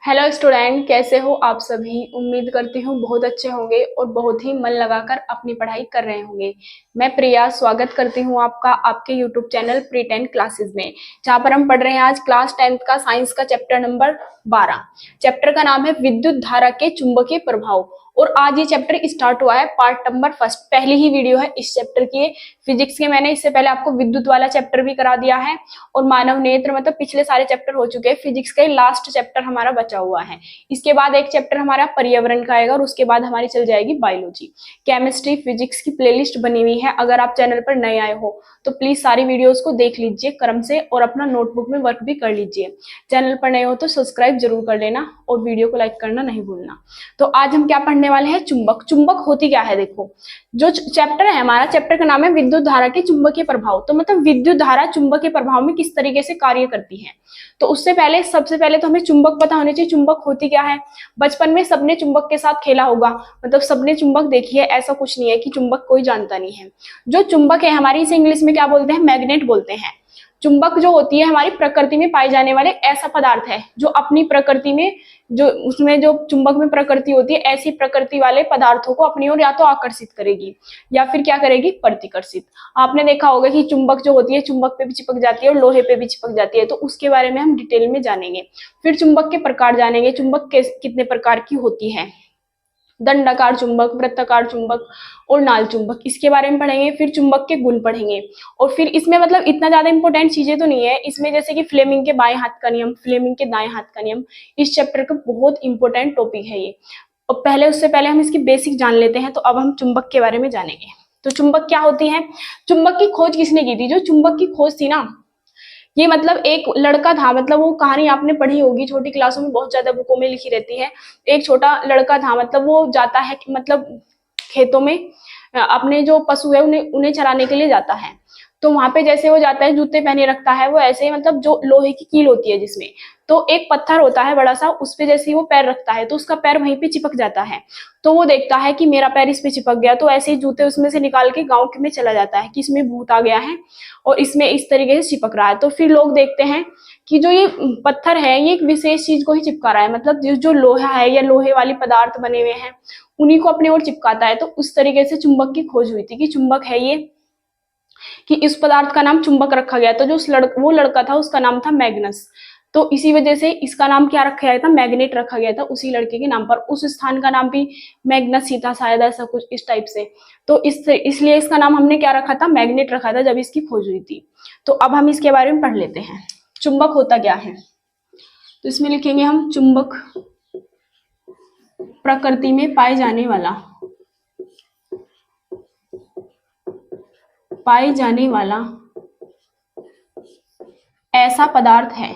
Hello student, कैसे हो आप सभी। उम्मीद करती हूँ बहुत अच्छे होंगे और बहुत ही मन लगाकर अपनी पढ़ाई कर रहे होंगे। मैं प्रिया स्वागत करती हूँ आपका आपके यूट्यूब चैनल प्री 10 क्लासेस में, जहाँ पर हम पढ़ रहे हैं आज क्लास 10th का साइंस का चैप्टर नंबर 12। चैप्टर का नाम है विद्युत धारा के चुंबकीय प्रभाव और आज ये चैप्टर स्टार्ट हुआ है पार्ट नंबर फर्स्ट। पहली ही वीडियो है इस चैप्टर की फिजिक्स के। मैंने इससे पहले आपको विद्युत वाला चैप्टर भी करा दिया है और मानव नेत्र, मतलब पिछले सारे चैप्टर हो चुके हैं। फिजिक्स का लास्ट चैप्टर हमारा बचा हुआ है। इसके बाद एक चैप्टर हमारा पर्यावरण का आएगा और उसके बाद हमारी चल जाएगी बायोलॉजी। केमिस्ट्री फिजिक्स की प्लेलिस्ट बनी हुई है। अगर आप चैनल पर नए आए हो तो प्लीज सारी वीडियोस को देख लीजिए क्रम से और अपना नोटबुक में वर्क भी कर लीजिए। चैनल पर नए हो तो सब्सक्राइब जरूर कर लेना और वीडियो को लाइक करना नहीं भूलना। तो आज हम क्या पढ़ने वाले हैं, चुंबक। चुंबक होती क्या है, देखो जो चैप्टर है हमारा, चैप्टर का नाम है विद्युत धारा के चुंबकीय प्रभाव। तो मतलब विद्युत धारा चुंबकीय प्रभाव में किस तरीके से कार्य करती है। तो उससे पहले सबसे पहले तो हमें चुंबक पता होने चाहिए। चुंबक होती क्या है। बचपन में सबने चुंबक के साथ खेला होगा, मतलब सबने चुंबक देखी है। ऐसा कुछ नहीं है कि चुंबक कोई जानता नहीं है। जो चुंबक है हमारी, इसे इंग्लिश में क्या बोलते हैं, मैग्नेट बोलते हैं। चुंबक जो होती है हमारी प्रकृति में पाए जाने वाले ऐसा पदार्थ है जो अपनी प्रकृति में, जो उसमें जो चुंबक में प्रकृति होती है, ऐसी प्रकृति वाले पदार्थों को अपनी ओर या तो आकर्षित करेगी या फिर क्या करेगी, प्रतिकर्षित। आपने देखा होगा कि चुंबक जो होती है चुंबक पे भी चिपक जाती है और लोहे पे भी चिपक जाती है। तो उसके बारे में हम डिटेल में जानेंगे। फिर चुंबक के प्रकार जानेंगे, चुंबक कितने प्रकार की होती है, दंडाकार चुंबक, वृत्ताकार चुंबक और नाल चुंबक, इसके बारे में पढ़ेंगे। फिर चुंबक के गुण पढ़ेंगे और फिर इसमें मतलब इतना ज्यादा इंपॉर्टेंट चीजें तो नहीं है इसमें, जैसे कि फ्लेमिंग के बाएं हाथ का नियम, फ्लेमिंग के दाएं हाथ का नियम। इस चैप्टर का बहुत इंपॉर्टेंट टॉपिक है ये। और पहले उससे पहले हम इसकी बेसिक जान लेते हैं। तो अब हम चुंबक के बारे में जानेंगे। तो चुंबक क्या होती है। चुंबक की खोज किसने की थी। जो चुंबक की खोज थी ना, ये मतलब एक लड़का था, मतलब वो कहानी आपने पढ़ी होगी छोटी क्लासों में, बहुत ज्यादा बुकों में लिखी रहती है। एक छोटा लड़का था, मतलब वो जाता है मतलब खेतों में, अपने जो पशु है उन्हें उन्हें चराने के लिए जाता है। तो वहां पे जैसे वो जाता है, जूते पहने रखता है वो, ऐसे ही मतलब जो लोहे की कील होती है जिसमें, तो एक पत्थर होता है बड़ा सा, उस पे जैसे ही वो पैर रखता है तो उसका पैर वहीं पे चिपक जाता है। तो वो देखता है कि मेरा पैर इस पे चिपक गया, तो ऐसे ही जूते उसमें से निकाल के गाँव में चला जाता है कि इसमें भूत आ गया है और इसमें इस तरीके से चिपक रहा है। तो फिर लोग देखते हैं कि जो ये पत्थर है ये एक विशेष चीज को ही चिपका रहा है, मतलब जो लोहा है या लोहे वाली पदार्थ बने हुए हैं उन्हीं को अपने ओर चिपकाता है। तो उस तरीके से चुंबक की खोज हुई थी कि चुंबक है ये, कि इस पदार्थ का नाम चुंबक रखा गया। तो जो वो लड़का था उसका नाम था मैग्नस। तो इसी वजह से इसका नाम क्या रखा गया था, मैग्नेट रखा गया था उसी लड़के के नाम पर। उस स्थान का नाम भी मैग्नस ही था शायद, ऐसा कुछ इस टाइप से। तो इसलिए इसका नाम हमने क्या रखा था, मैग्नेट रखा था जब इसकी खोज हुई थी। तो अब हम इसके बारे में पढ़ लेते हैं, चुंबक होता क्या है। तो इसमें लिखेंगे हम, चुंबक प्रकृति में पाए जाने वाला ऐसा पदार्थ है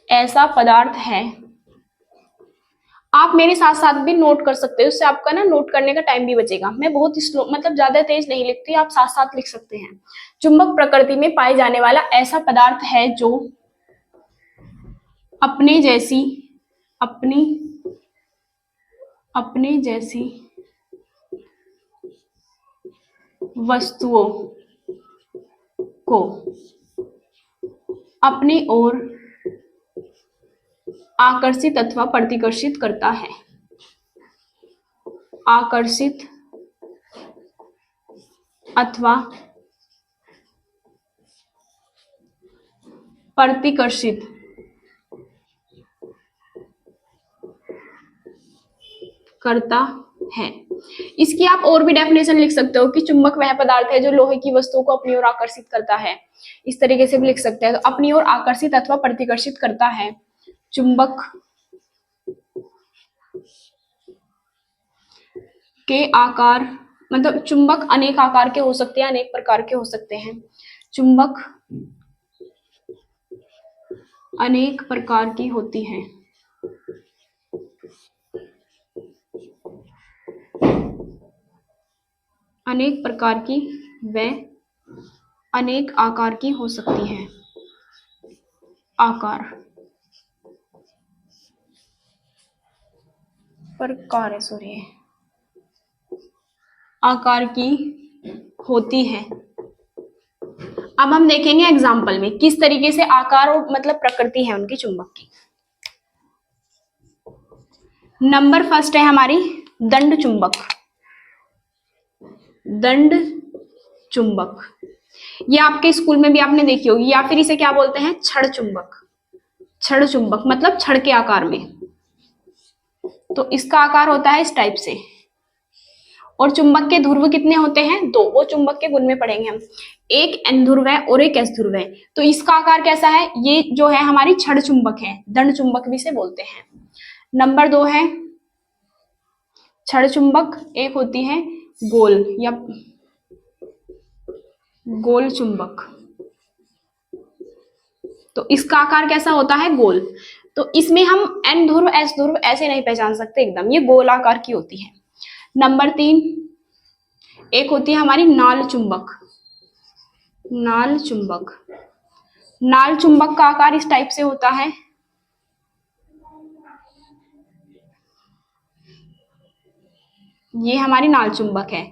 ऐसा पदार्थ है। आप मेरे साथ साथ भी नोट कर सकते हो, उससे आपका ना नोट करने का टाइम भी बचेगा। मैं बहुत स्लो, मतलब ज्यादा तेज नहीं लिखती, आप साथ साथ लिख सकते हैं। चुंबक प्रकृति में पाए जाने वाला ऐसा पदार्थ है जो अपने जैसी अपनी अपने जैसी वस्तुओं को अपनी ओर आकर्षित अथवा प्रतिकर्षित करता है। आकर्षित अथवा प्रतिकर्षित करता है। इसकी आप और भी डेफिनेशन लिख सकते हो कि चुंबक वह पदार्थ है जो लोहे की वस्तुओं को अपनी ओर आकर्षित करता है। इस तरीके से भी लिख सकते हैं। तो अपनी ओर आकर्षित अथवा प्रतिकर्षित करता है। चुंबक के आकार, मतलब चुंबक अनेक आकार के हो सकते हैं, अनेक प्रकार के हो सकते हैं। चुंबक अनेक प्रकार की होती हैं। अनेक प्रकार की व अनेक आकार की हो सकती हैं। आकार प्रकार है, सॉरी, आकार की होती है। अब हम देखेंगे एग्जाम्पल में किस तरीके से आकार और मतलब प्रकृति है उनकी चुंबक की। नंबर फर्स्ट है हमारी दंड चुंबक। दंड चुंबक ये आपके स्कूल में भी आपने देखी होगी, या फिर इसे क्या बोलते हैं, छड़ चुंबक। छड़ चुंबक मतलब छड़ के आकार में। तो इसका आकार होता है इस टाइप से। और चुंबक के ध्रुव कितने होते हैं, दो। वो चुंबक के गुण में पढ़ेंगे हम। एक एन ध्रुव है और एक एस ध्रुव है। तो इसका आकार कैसा है, ये जो है हमारी छड़ चुंबक है, दंड चुंबक भी से बोलते हैं। नंबर 2 है छड़ चुंबक, एक होती है गोल या गोल चुंबक। तो इसका आकार कैसा होता है, गोल। तो इसमें हम एन ध्रुव एस ध्रुव ऐसे नहीं पहचान सकते एकदम, ये गोल आकार की होती है। नंबर 3 एक होती है हमारी नाल चुंबक। नाल चुंबक। नाल चुंबक का आकार इस टाइप से होता है। ये हमारी नाल चुंबक है।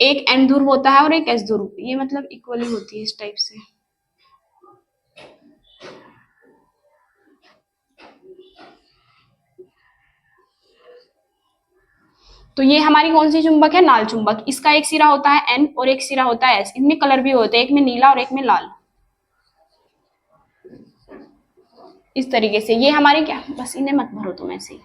एक एन ध्रुव होता है और एक एस ध्रुव, ये मतलब इक्वली होती है इस टाइप से। तो ये हमारी कौन सी चुंबक है, नाल चुंबक। इसका एक सिरा होता है एन और एक सिरा होता है एस। इनमें कलर भी होते हैं, एक में नीला और एक में लाल। इस तरीके से ये हमारे क्या, बस इन्हें मत भरो तुम ऐसे ही।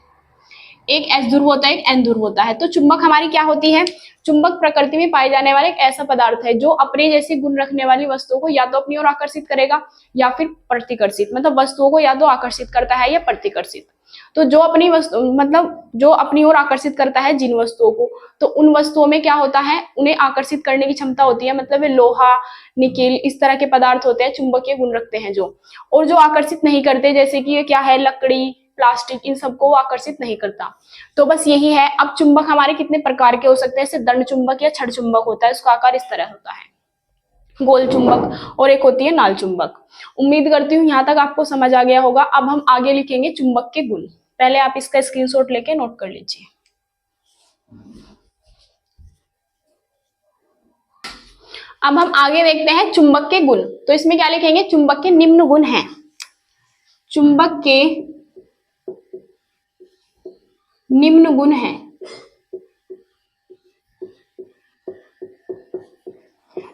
एक एस ध्रुव होता है, एक एन ध्रुव होता है। तो चुंबक हमारी क्या होती है, चुंबक प्रकृति में पाए जाने वाला एक ऐसा पदार्थ है जो अपने जैसे गुण रखने वाली वस्तुओं को या तो अपनी ओर आकर्षित करेगा या फिर प्रतिकर्षित, मतलब वस्तुओं को या तो आकर्षित करता है या प्रतिकर्षित। तो जो अपनी वस्तु मतलब जो अपनी ओर आकर्षित करता है जिन वस्तुओं को, तो उन वस्तुओं में क्या होता है, उन्हें आकर्षित करने की क्षमता होती है। मतलब लोहा, निकेल, इस तरह के पदार्थ होते हैं, चुंबकीय गुण रखते हैं जो। और जो आकर्षित नहीं करते, जैसे कि ये क्या है, लकड़ी, प्लास्टिक, इन सबको आकर्षित नहीं करता। तो बस यही है। अब चुंबक हमारे कितने प्रकार के हो सकते हैं, जैसे दंड चुंबक या छड़ चुंबक होता है, उसका आकार इस तरह होता है, गोल चुंबक, और एक होती है नाल चुंबक। उम्मीद करती हूँ यहाँ तक आपको समझ आ गया होगा। अब हम आगे लिखेंगे चुंबक के गुण। पहले आप इसका स्क्रीनशॉट लेके नोट कर लीजिए। अब हम आगे देखते हैं चुंबक के गुण। तो इसमें क्या लिखेंगे, चुंबक के निम्न गुण हैं। चुंबक के निम्न गुण हैं।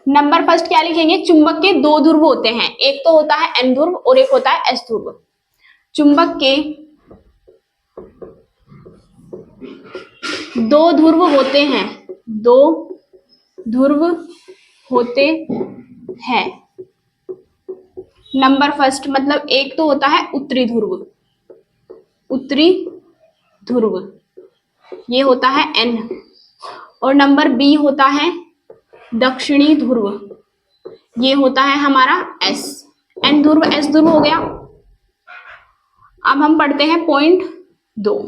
नंबर फर्स्ट क्या लिखेंगे, चुंबक के दो ध्रुव होते हैं, एक तो होता है एन ध्रुव और एक होता है एस ध्रुव। चुंबक के दो ध्रुव होते हैं, दो ध्रुव होते हैं। नंबर फर्स्ट मतलब एक तो होता है उत्तरी ध्रुव, उत्तरी ध्रुव, ये होता है एन। और नंबर बी होता है दक्षिणी ध्रुव, ये होता है हमारा एस। एन ध्रुव एस ध्रुव हो गया। अब हम पढ़ते हैं पॉइंट 2।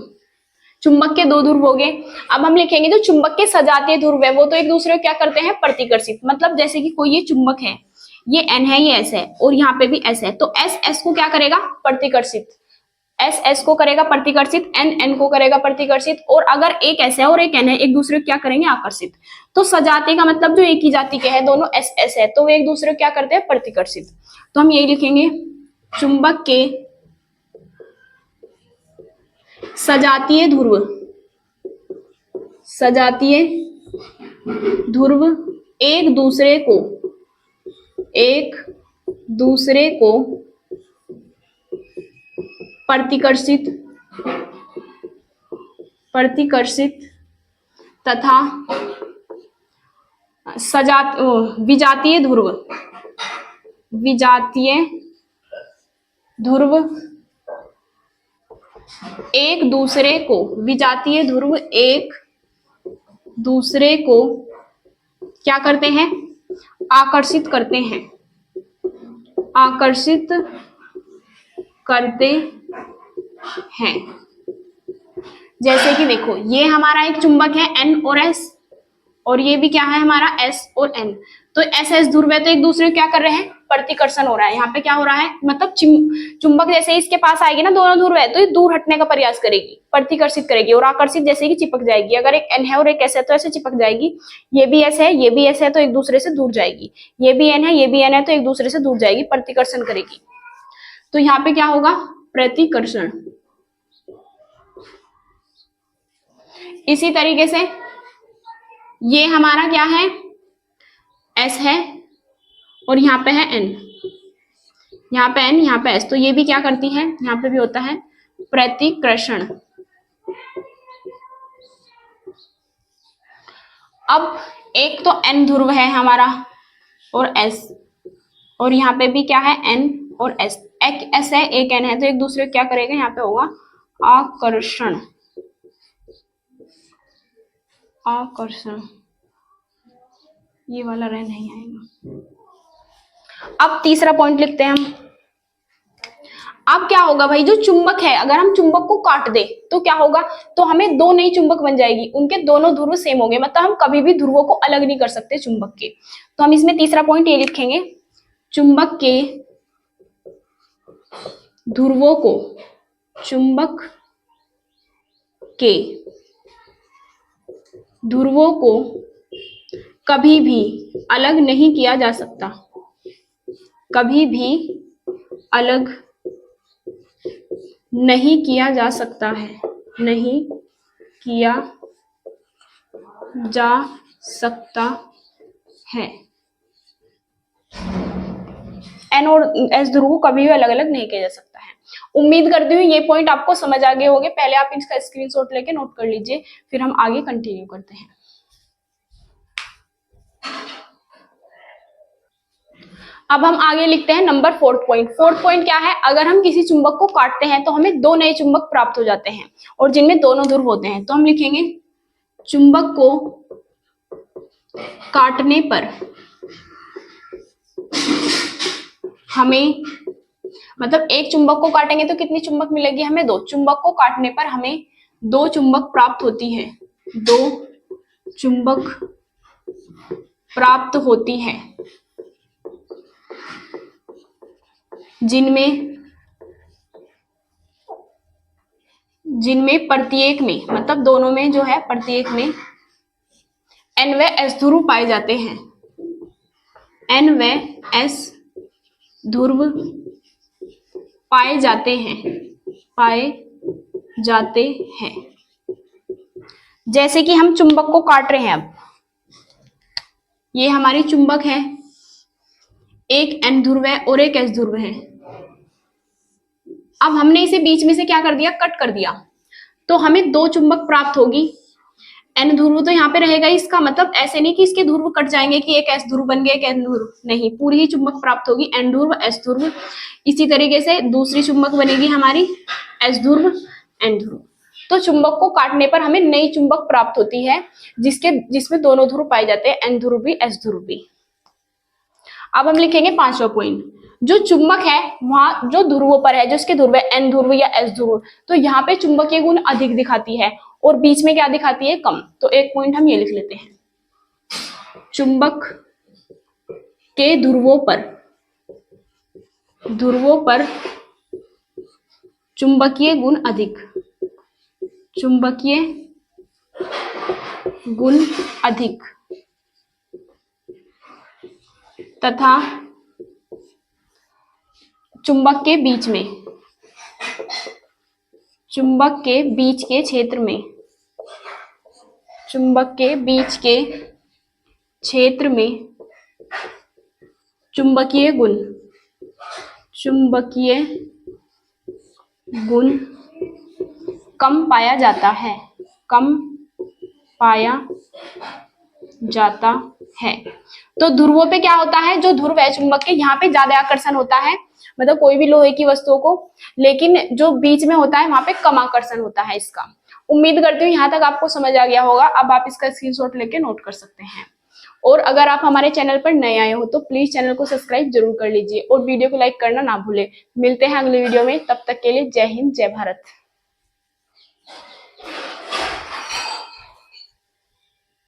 चुंबक के दो ध्रुव हो गए। अब हम लिखेंगे जो चुंबक के सजातीय ध्रुव है वो तो एक दूसरे को क्या करते हैं, प्रतिकर्षित। मतलब जैसे कि कोई ये चुंबक है, ये एन है, ये एस है, और यहाँ पे भी एस है, तो एस एस को क्या करेगा, प्रतिकर्षित। एस एस को करेगा प्रतिकर्षित, एन एन को करेगा प्रतिकर्षित। और अगर एक एस है और एक एन है, एक दूसरे को क्या करेंगे, आकर्षित। तो सजातीय का मतलब जो एक ही जाति के हैं, दोनों एस एस है, तो वे एक दूसरे को क्या करते हैं, प्रतिकर्षित। तो हम यही लिखेंगे, चुंबक के सजातीय ध्रुव, सजातीय ध्रुव एक दूसरे को प्रतिकर्षित तथा विजातीय ध्रुव एक दूसरे को, विजातीय ध्रुव एक दूसरे को क्या करते हैं, आकर्षित करते हैं, आकर्षित करते हैं। जैसे कि देखो, ये हमारा एक चुंबक है एन और एस, और ये भी क्या है हमारा एस और एन। तो एस एस ध्रुव है तो एक दूसरे को क्या कर रहे हैं, प्रतिकर्षण हो रहा है। यहाँ पे क्या हो रहा है, मतलब चुंबक जैसे ही इसके पास आएगी ना दोनों ध्रुव है तो ये दूर हटने का प्रयास करेगी, प्रतिकर्षित करेगी, और आकर्षित जैसे कि चिपक जाएगी। अगर एक एन है और एक एस है तो ऐसे चिपक जाएगी, ये भी एस है ये भी एस है तो एक दूसरे से दूर जाएगी, ये भी एन है ये भी एन है तो एक दूसरे से दूर जाएगी, प्रतिकर्षण करेगी। तो यहाँ पे क्या होगा, प्रतिकर्षण। इसी तरीके से ये हमारा क्या है, एस है और यहाँ पे है एन, यहाँ पे एन यहाँ पे एस, तो ये भी क्या करती है, यहाँ पे भी होता है प्रतिकर्षण। अब एक तो एन ध्रुव है हमारा और एस, और यहाँ पे भी क्या है एन और एस, एक एस है एक एन है तो एक दूसरे को क्या करेगा, यहाँ पे होगा आकर्षण। आकर्षण ये वाला रह नहीं आएगा। अब तीसरा पॉइंट लिखते हैं हम। अब क्या होगा भाई, जो चुंबक है अगर हम चुंबक को काट दे तो क्या होगा, तो हमें दो नई चुंबक बन जाएगी, उनके दोनों ध्रुव सेम होंगे, मतलब हम कभी भी ध्रुवों को अलग नहीं कर सकते चुंबक के। तो हम इसमें तीसरा पॉइंट ये लिखेंगे, चुंबक के ध्रुवों को, चुंबक के ध्रुवों को कभी भी अलग नहीं किया जा सकता, कभी भी अलग नहीं किया जा सकता है, नहीं किया जा सकता है। एन और एस ध्रुव को कभी भी अलग अलग नहीं किया जा सकता है। उम्मीद करती हूँ ये पॉइंट आपको समझ आ गए होंगे। पहले आप इसका स्क्रीनशॉट लेके नोट कर लीजिए, फिर हम आगे कंटिन्यू करते हैं। अब हम आगे लिखते हैं number fourth point. Fourth point क्या है, अगर हम किसी चुंबक को काटते हैं तो हमें दो नए चुंबक प्राप्त हो जाते हैं और जिनमें दोनों ध्रुव होते हैं। तो हम लिखेंगे चुंबक को काटने पर हमें, मतलब एक चुंबक को काटेंगे तो कितनी चुंबक मिलेगी हमें, दो। चुंबक को काटने पर हमें दो चुंबक प्राप्त होती है, दो चुंबक प्राप्त होती है, जिनमें प्रत्येक में, मतलब दोनों में जो है प्रत्येक में एन व एस ध्रुव पाए जाते हैं, एन व एस ध्रुव पाए जाते हैं, पाए जाते हैं। जैसे कि हम चुंबक को काट रहे हैं, अब ये हमारी चुंबक है, एक एन ध्रुव है और एक एस ध्रुव है। अब हमने इसे बीच में से क्या कर दिया, कट कर दिया, तो हमें दो चुंबक प्राप्त होगी। एन ध्रुव तो यहाँ पे रहेगा, इसका मतलब ऐसे नहीं कि इसके ध्रुव कट जाएंगे कि एक एस ध्रुव बन गया एक एन ध्रुव, नहीं, पूरी ही चुंबक प्राप्त होगी, एन ध्रुव एस ध्रुव। इसी तरीके से दूसरी चुंबक बनेगी हमारी एस ध्रुव एन ध्रुव। तो चुंबक को काटने पर हमें नई चुंबक प्राप्त होती है जिसमें दोनों ध्रुव पाए जाते हैं, एन ध्रुव भी एस ध्रुव भी। अब हम लिखेंगे पांचवा पॉइंट, जो चुंबक है वहां जो ध्रुवों पर है, जो इसके ध्रुव है एन ध्रुव या एस ध्रुव, तो यहाँ पे चुंबकीय गुण अधिक दिखाती है और बीच में क्या दिखाती है, कम। तो एक पॉइंट हम ये लिख लेते हैं, चुंबक के ध्रुवों पर चुंबकीय गुण अधिक, चुंबकीय गुण अधिक तथा चुंबक के बीच में, चुंबक के बीच के क्षेत्र में, चुंबक के बीच के क्षेत्र में चुंबकीय गुण कम पाया जाता है, कम पाया जाता है। तो ध्रुवों पे क्या होता है, जो ध्रुव है चुंबक के, यहाँ पे ज्यादा आकर्षण होता है, मतलब कोई भी लोहे की वस्तुओं को, लेकिन जो बीच में होता है वहां पे कम आकर्षण होता है इसका। उम्मीद करती हूँ यहाँ तक आपको समझ आ गया होगा। अब आप इसका स्क्रीनशॉट लेके नोट कर सकते हैं। और अगर आप हमारे चैनल पर नए आए हो तो प्लीज चैनल को सब्सक्राइब जरूर कर लीजिए और वीडियो को लाइक करना ना भूले। मिलते हैं अगले वीडियो में, तब तक के लिए जय हिंद जय भारत।